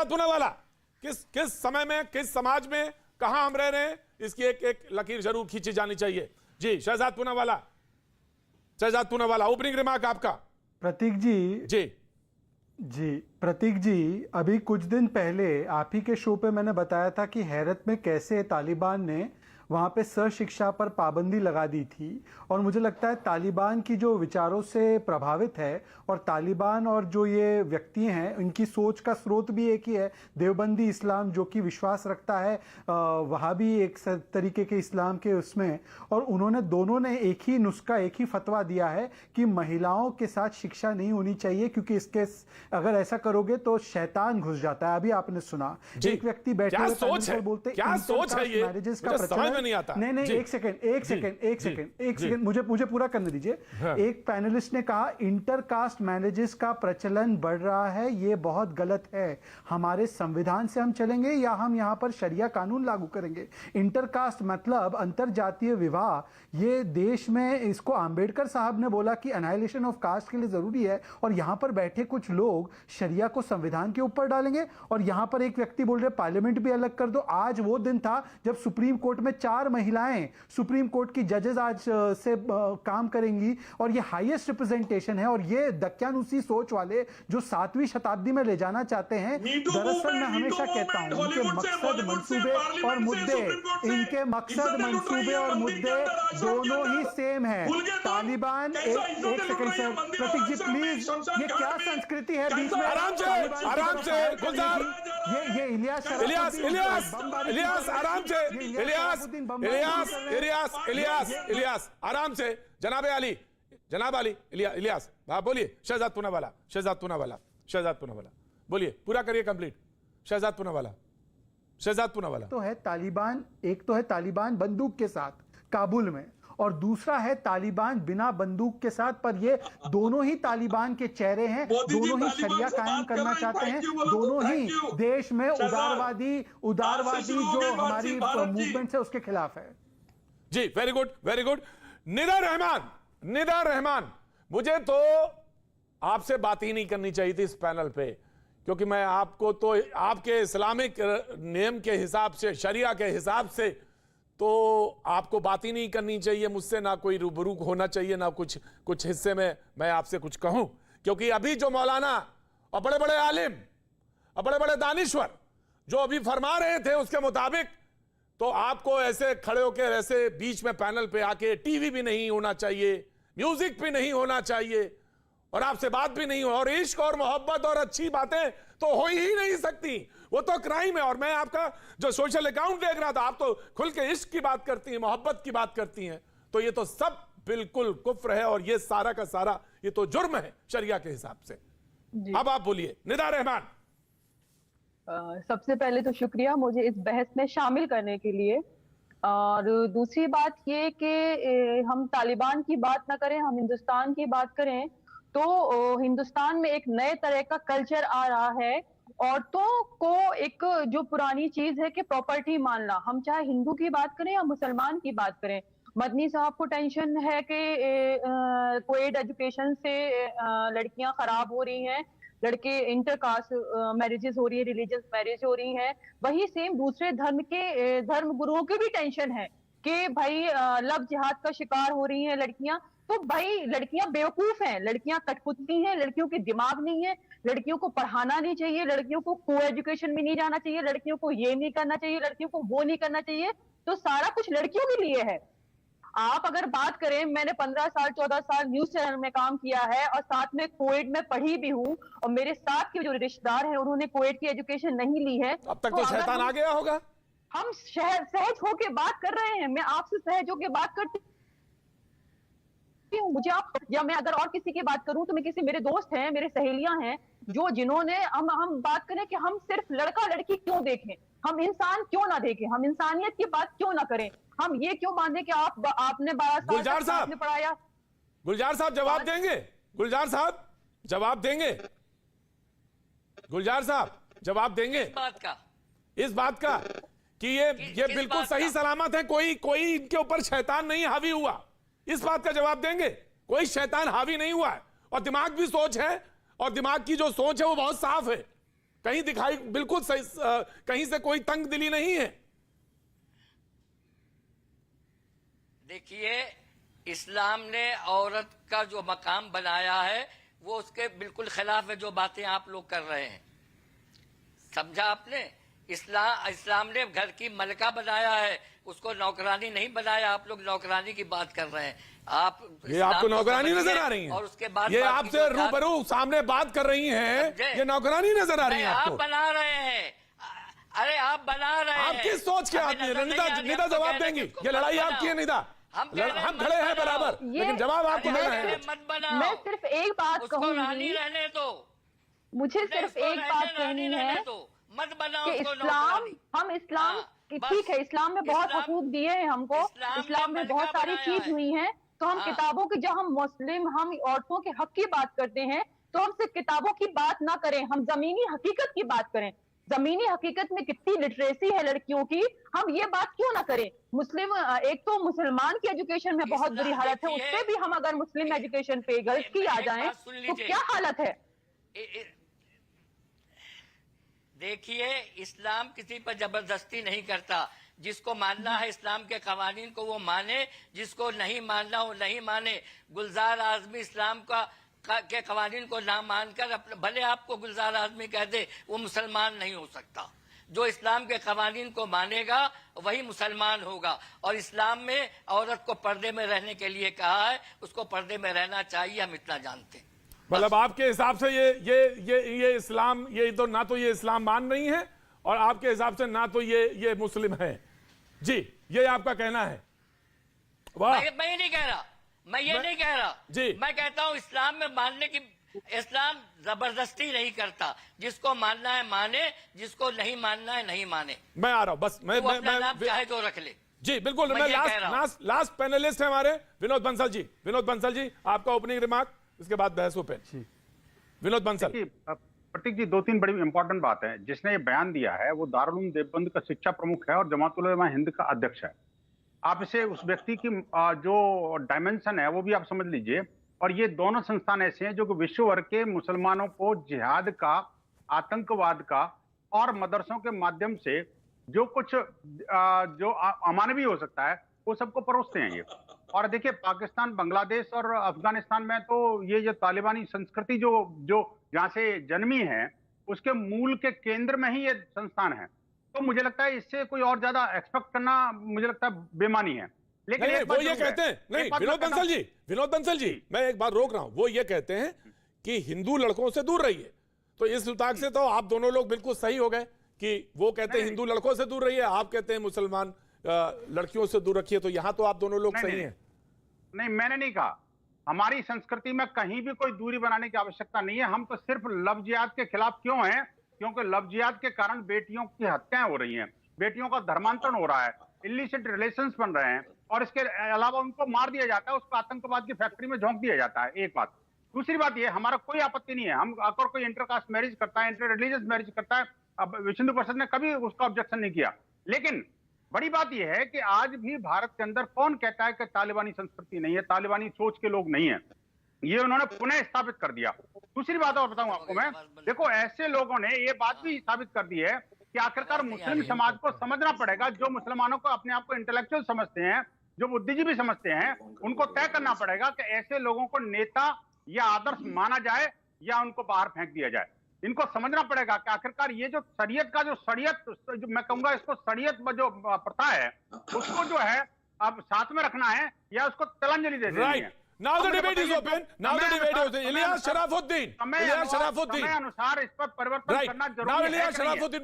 पूनावाला, किस समय में, किस समाज में, कहां हम रह रहे हैं, इसकी एक लकीर जरूर खींची जानी चाहिए। जी शहजाद पूनावाला, ओपनिंग रिमार्क आपका। प्रतीक जी प्रतीक जी, अभी कुछ दिन पहले आप ही के शो पे मैंने बताया था कि हैरत में कैसे तालिबान ने वहाँ पे सहशिक्षा पर पाबंदी लगा दी थी। और मुझे लगता है तालिबान की जो विचारों से प्रभावित है, और तालिबान और जो ये व्यक्ति हैं उनकी सोच का स्रोत भी एक ही है, देवबंदी इस्लाम, जो कि विश्वास रखता है वहाँ भी एक तरीके के इस्लाम के उसमें। और उन्होंने दोनों ने एक ही नुस्खा, एक ही फतवा दिया है कि महिलाओं के साथ शिक्षा नहीं होनी चाहिए, क्योंकि इसके अगर ऐसा करोगे तो शैतान घुस जाता है। अभी आपने सुना एक व्यक्ति बैठे हुए बोलते क्या सोच है ये, मैरिजेस का प्रचलन नहीं आता। नहीं, एक सेकंड, मुझे पूरा करने दीजिए। एक पैनलिस्ट ने कहा इंटरकास्ट मैरिजेस का प्रचलन बढ़ रहा है, ये बहुत गलत है। हमारे संविधान से हम चलेंगे या हम यहां पर शरिया कानून लागू करेंगे? इंटरकास्ट मतलब अंतरजातीय विवाह, ये देश में इसको आंबेडकर साहब ने बोला कि अनाइलेशन ऑफ कास्ट के लिए जरूरी है, और यहां पर बैठे कुछ लोग शरिया को संविधान के ऊपर डालेंगे। और यहां पर एक व्यक्ति बोल रहे पार्लियामेंट भी अलग कर दो। आज वो दिन था जब सुप्रीम कोर्ट में 4 महिलाएं सुप्रीम कोर्ट की जजेस आज से काम करेंगी, और ये हाईएस्ट रिप्रेजेंटेशन है। और ये दक्यानुसी सोच वाले जो 7वीं शताब्दी में ले जाना चाहते हैं, दरअसल मैं हमेशा कहता हूं इनके मकसद मंसूबे और मुद्दे, दोनों ही सेम है। तालिबान, एक second sir, Pratik ji please, ये क्या संस्कृति है बीच में? आराम से गुलजार, ये इलियास आराम से, इलियास आराम से, जनाब अली, इलियास आप बोलिए। शहजाद पूनावाला बोलिए, पूरा करिए कंप्लीट। शहजाद पूनावाला तो है तालिबान, एक तो है तालिबान बंदूक के साथ काबुल में, और दूसरा है तालिबान बिना बंदूक के साथ। पर ये दोनों ही तालिबान के चेहरे हैं, दोनों ही शरिया कायम करना चाहते हैं, दोनों ही देश में उदारवादी जो हमारी मूवमेंट है उसके खिलाफ है। जी वेरी गुड। निदा रहमान, मुझे तो आपसे बात ही नहीं करनी चाहिए थी इस पैनल पे, क्योंकि मैं आपको तो आपके इस्लामिक नियम के हिसाब से, शरिया के हिसाब से तो आपको बात ही नहीं करनी चाहिए मुझसे, ना कोई रूबरू होना चाहिए, ना कुछ हिस्से में मैं आपसे कुछ कहूं। क्योंकि अभी जो मौलाना और बड़े बड़े आलिम और बड़े बड़े दानिश्वर जो अभी फरमा रहे थे उसके मुताबिक, तो आपको ऐसे खड़े होकर ऐसे बीच में पैनल पे आके, टीवी भी नहीं होना चाहिए, म्यूजिक भी नहीं होना चाहिए, और आपसे बात भी नहीं हो, और इश्क और मोहब्बत और अच्छी बातें तो हो ही नहीं सकती, वो तो क्राइम है। और मैं आपका जो सोशल अकाउंट देख रहा था, आप तो खुल के इश्क की बात करती हैं, मोहब्बत की बात करती हैं, तो ये तो सब बिल्कुल कुफ्र है, और ये सारा का सारा ये तो जुर्म है शरिया के हिसाब से। अब आप बोलिए निदा रहमान। सबसे पहले तो शुक्रिया मुझे इस बहस में शामिल करने के लिए। और दूसरी बात ये कि हम तालिबान की बात ना करें, हम हिंदुस्तान की बात करें, तो हिंदुस्तान में एक नए तरह का कल्चर आ रहा है। औरतों को एक जो पुरानी चीज है कि प्रॉपर्टी मानना, हम चाहे हिंदू की बात करें या मुसलमान की बात करें। मदनी साहब को टेंशन है कि कोएड एजुकेशन से लड़कियां खराब हो रही हैं, लड़के इंटरकास्ट मैरिजेस हो रही है, रिलीजियस मैरिज हो रही है। वही सेम दूसरे धर्म के धर्म गुरुओं की भी टेंशन है कि भाई लव जिहाद का शिकार हो रही हैं लड़कियां। तो भाई लड़कियां बेवकूफ हैं, लड़कियां कठपुतली हैं, लड़कियों की दिमाग नहीं है, लड़कियों को पढ़ाना नहीं चाहिए, लड़कियों को को एजुकेशन में नहीं जाना चाहिए, लड़कियों को ये नहीं करना चाहिए, लड़कियों को वो नहीं करना चाहिए। तो सारा कुछ लड़कियों के लिए है। आप अगर बात करें, मैंने 15 साल 14 साल न्यूज चैनल में काम किया है, और साथ में कोएड में पढ़ी भी हूँ, और मेरे साथ के जो रिश्तेदार हैं उन्होंने कोएड की एजुकेशन नहीं ली है। अब तक तो शैतान आ गया होगा। हम सहज होके बात कर रहे हैं, मैं आपसे सहज होके बात करती हूँ। मुझे आप, या मैं अगर और किसी की बात करूं तो मैं किसी, मेरे दोस्त हैं, मेरे सहेलियां हैं, जो जिन्होंने हम बात करें कि हम सिर्फ लड़का लड़की क्यों देखें, हम इंसान क्यों ना देखें, हम इंसानियत की बात क्यों ना करें, हम ये क्यों माने कि आपने 12 साल आपने पढ़ाया। गुलजार साहब जवाब देंगे, गुलजार साहब जवाब देंगे इस बात का कि ये बिल्कुल सही सलामत है, कोई इनके ऊपर शैतान नहीं हावी हुआ, इस बात का जवाब देंगे। कोई शैतान हावी नहीं हुआ है, और दिमाग भी सोच है, और दिमाग की जो सोच है वो बहुत साफ है। कहीं दिखाई बिल्कुल सही, कहीं से कोई तंग दिली नहीं है। देखिए, इस्लाम ने औरत का जो मकाम बनाया है वो उसके बिल्कुल खिलाफ है जो बातें आप लोग कर रहे हैं। समझा आपने? इस्लाम ने घर की मलका बनाया है, उसको नौकरानी नहीं बनाया। आप लोग नौकरानी की बात कर रहे हैं। आप ये आपको नौकरानी नजर आ रही है, और उसके बाद ये आपसे रूबरू सामने बात कर रही हैं, ये नौकरानी नजर आ रही है आपको। आप बना रहे हैं, अरे आप बना रहे हैं। आप किस सोच के आदमी हैं? निदा जवाब देंगी, ये लड़ाई आपकी है निदा। हम खड़े हैं बराबर, लेकिन जवाब आपको देना है। मत बनाओ। मैं सिर्फ एक बात कहूंगी, रहने दो, मुझे सिर्फ एक बात कहनी है मत बनाओ कि इस्लाम ठीक है, इस्लाम में बहुत हकूक दिए हैं हमको, इस्लाम में बहुत सारी चीज हुई हैं, तो हम किताबों की, जब हम मुस्लिम, हम औरतों के हक की बात करते हैं तो हम सिर्फ किताबों की बात ना करें, हम जमीनी हकीकत की बात करें। जमीनी हकीकत में कितनी लिटरेसी है लड़कियों की, हम ये बात क्यों ना करें? मुस्लिम, एक तो मुसलमान की एजुकेशन में बहुत बुरी हालत है, उसपे भी हम अगर मुस्लिम एजुकेशन पे गर्ल्स की आ जाएं तो क्या हालत है? देखिए, इस्लाम किसी पर जबरदस्ती नहीं करता। जिसको मानना है इस्लाम के कवानीन को वो माने, जिसको नहीं मानना वो नहीं माने। गुलजार आजमी इस्लाम के कवानीन को ना मानकर भले आपको गुलजार आजमी कह दे, वो मुसलमान नहीं हो सकता। जो इस्लाम के कवानीन को मानेगा वही मुसलमान होगा। और इस्लाम में औरत को पर्दे में रहने के लिए कहा है, उसको पर्दे में रहना चाहिए, हम इतना जानते हैं। मतलब आपके हिसाब से ये इस्लाम, ये तो ना तो ये इस्लाम मान रही है, और आपके हिसाब से ना तो ये मुस्लिम है। जी, ये आपका कहना है। वाह, मैं ये नहीं कह रहा, मैं ये नहीं कह रहा जी, मैं कहता हूँ इस्लाम में मानने की, इस्लाम जबरदस्ती नहीं करता। जिसको मानना है माने, जिसको नहीं मानना है नहीं माने। मैं आ रहा हूँ बस, मैं नाम चाहे तो रख ले। जी बिल्कुल। मैं लास्ट पैनलिस्ट है हमारे विनोद बंसल जी। विनोद बंसल जी, आपका ओपनिंग रिमार्क, इसके बाद बहस ओपन। विनोद बंसल। प्रतीक जी, 2-3 बड़ी इंपॉर्टेंट बात है। जिसने ये बयान दिया है वो दारुल उलूम देवबंद का शिक्षा प्रमुख है और जमातुल उलमा हिंद का अध्यक्ष है। आप इसे, उस व्यक्ति की जो डायमेंशन है वो भी आप समझ लीजिए। और ये दोनों संस्थान ऐसे हैं जो कि विश्व भर के मुसलमानों को जिहाद का, आतंकवाद का और मदरसों के माध्यम से जो कुछ जो अमानवी हो सकता है वो सबको परोसते हैं ये। और देखिए, पाकिस्तान, बांग्लादेश और अफगानिस्तान में तो ये जो तालिबानी संस्कृति जो जहां से जन्मी है, उसके मूल के केंद्र में ही ये संस्थान है। तो मुझे लगता है इससे कोई और ज्यादा एक्सपेक्ट करना, मुझे लगता है बेमानी है। लेकिन नहीं, वो ये कहते हैं, नहीं विनोद बंसल जी, मैं एक बात रोक रहा हूं। वो ये कहते हैं कि हिंदू लड़कों से दूर रहिए। तो इस मुताबिक से तो आप दोनों लोग बिल्कुल सही हो गए कि वो कहते हैं हिंदू लड़कों से दूर रहिए, आप कहते हैं मुसलमान लड़कियों से दूर रखिए। तो यहां तो आप दोनों लोग सही हैं। नहीं, मैंने नहीं कहा। हमारी संस्कृति में कहीं भी कोई दूरी बनाने की आवश्यकता नहीं है। हम तो सिर्फ लव जिहाद के खिलाफ क्यों हैं? क्योंकि लव जिहाद के कारण बेटियों की हत्याएं हो रही हैं, बेटियों का धर्मांतरण हो रहा है, इलिसिट रिलेशंस बन रहे हैं, और इसके अलावा उनको मार दिया जाता है, उसको आतंकवाद की फैक्ट्री में झोंक दिया जाता है। एक बात। दूसरी बात ये, हमारा कोई आपत्ति नहीं है, हम अगर कोई इंटरकास्ट मैरिज करता है, इंटर रिलीजियस मैरिज करता है, अब विश्व हिंदू परिषद ने कभी उसका ऑब्जेक्शन नहीं किया। लेकिन बड़ी बात यह है कि आज भी भारत के अंदर कौन कहता है कि तालिबानी संस्कृति नहीं है, तालिबानी सोच के लोग नहीं है? ये उन्होंने पुनः स्थापित कर दिया। दूसरी बात और बताऊं आपको मैं, देखो, ऐसे लोगों ने ये बात भी साबित कर दी है कि आखिरकार मुस्लिम समाज को समझना पड़ेगा, जो मुसलमानों को अपने आप को इंटेलेक्चुअल समझते हैं, जो बुद्धिजीवी समझते हैं, उनको तय करना पड़ेगा कि ऐसे लोगों को नेता या आदर्श माना जाए या उनको बाहर फेंक दिया जाए। इनको समझना पड़ेगा कि आखिरकार ये जो शरीयत का जो मैं कहूंगा इसको शरीयत जो प्रथा है, उसको जो है अब साथ में रखना है या उसको तिलांजलि दे देनी है। Now the debate is open. Now the debate is open. Ilyas Sharafuddin समय अनुसार इस पर परिवर्तन करना जरूरी है। Now इलियास शराफुद्दीन